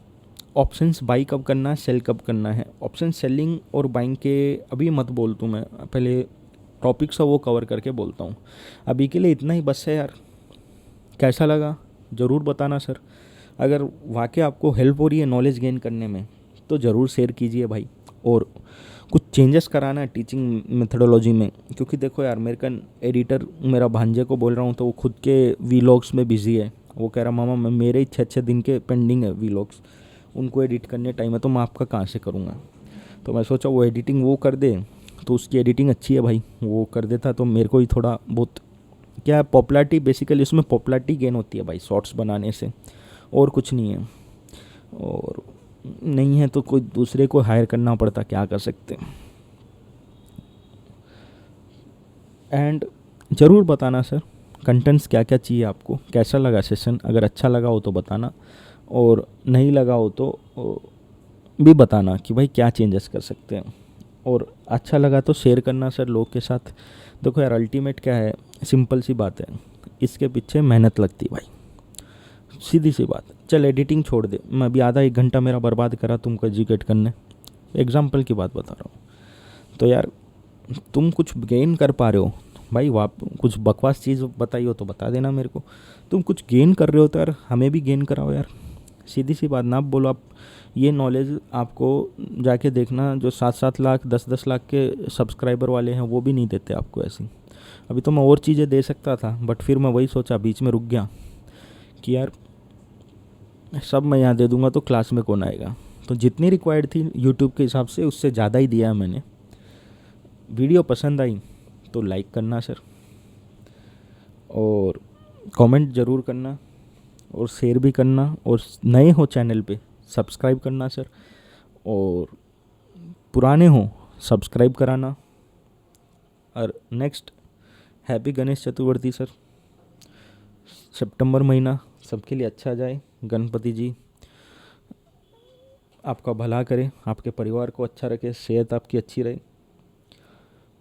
ऑप्शंस बाई कब करना है, सेल कब करना है। ऑप्शन सेलिंग और बाइंग के अभी मत बोल दूँ मैं, पहले टॉपिक्स है वो कवर करके बोलता हूँ। अभी के लिए इतना ही बस है यार। कैसा लगा ज़रूर बताना सर। अगर वाकई आपको हेल्प हो रही है नॉलेज गेन करने में तो ज़रूर शेयर कीजिए भाई। और कुछ चेंजेस कराना है टीचिंग मेथडोलॉजी में, क्योंकि देखो यार, मेरे का एडिटर मेरा भांजे को बोल रहा हूँ तो वो खुद के वीलॉग्स में बिजी है। वो कह रहा मामा मैं मेरे ही 6 दिन के पेंडिंग है वीलॉग्स, उनको एडिट करने टाइम है तो मैं आपका कहाँ से करूँगा। तो मैं सोचा वो एडिटिंग वो कर दे, तो उसकी एडिटिंग अच्छी है भाई, वो कर देता तो मेरे को ही थोड़ा बहुत क्या है, पॉपुलैरिटी, बेसिकली उसमें पॉपुलैरिटी गेन होती है भाई शॉर्ट्स बनाने से, और कुछ नहीं है। और नहीं है तो कोई दूसरे को हायर करना पड़ता, क्या कर सकते हैं। एंड ज़रूर बताना सर कंटेंट्स क्या क्या चाहिए आपको, कैसा लगा सेशन। अगर अच्छा लगा हो तो बताना, और नहीं लगा हो तो भी बताना कि भाई क्या चेंजेस कर सकते हैं। और अच्छा लगा तो शेयर करना सर लोग के साथ। देखो यार, अल्टीमेट क्या है, सिंपल सी बात है, इसके पीछे मेहनत लगती है भाई, सीधी सी बात। चल एडिटिंग छोड़ दे, मैं अभी आधा 1 घंटा मेरा बर्बाद करा तुमको एजुकेट करने, एग्जाम्पल की बात बता रहा हूँ। तो यार तुम कुछ गेन कर पा रहे हो भाई, कुछ बकवास चीज़ बताई हो तो बता देना मेरे को। तुम कुछ गेन कर रहे हो तो यार हमें भी गेन कराओ यार, सीधी सी बात ना बोलो आप। ये नॉलेज आपको जाके देखना, जो 7-7 लाख 10-10 लाख के सब्सक्राइबर वाले हैं वो भी नहीं देते आपको ऐसी। अभी तो मैं और चीज़ें दे सकता था, बट फिर मैं वही सोचा, बीच में रुक गया कि यार सब मैं यहाँ दे दूँगा तो क्लास में कौन आएगा। तो जितनी रिक्वायर्ड थी यूट्यूब के हिसाब से उससे ज़्यादा ही दिया है मैंने। वीडियो पसंद आई तो लाइक करना सर, और कमेंट ज़रूर करना, और शेयर भी करना, और नए हो चैनल पे सब्सक्राइब करना सर, और पुराने हो सब्सक्राइब कराना। और next happy Ganesh Chaturthi sir. सितंबर महीना सबके लिए अच्छा जाए, गणपति जी आपका भला करे, आपके परिवार को अच्छा रखे, सेहत आपकी अच्छी रहे,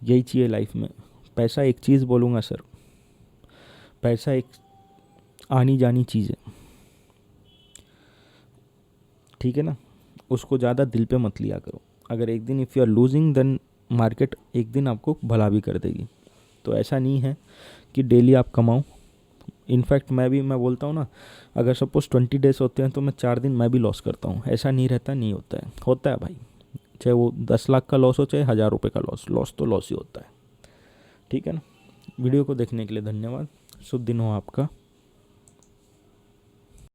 यही चाहिए लाइफ में। पैसा एक चीज़ बोलूँगा सर, पैसा एक आनी जानी चीज़ है, ठीक है ना। उसको ज़्यादा दिल पे मत लिया करो। अगर एक दिन if you are losing then market एक दिन आपको भला भी कर देगी। तो ऐसा नहीं है कि डेली आप कमाओ। इनफैक्ट मैं बोलता हूँ ना, अगर सपोज़ 20 डेज होते हैं तो मैं 4 दिन मैं भी लॉस करता हूँ। ऐसा नहीं रहता, नहीं होता है भाई। चाहे वो 10 लाख का लॉस हो, चाहे 1000 रुपये का लॉस तो लॉस ही होता है, ठीक है ना। वीडियो को देखने के लिए धन्यवाद। शुभ दिन हो आपका।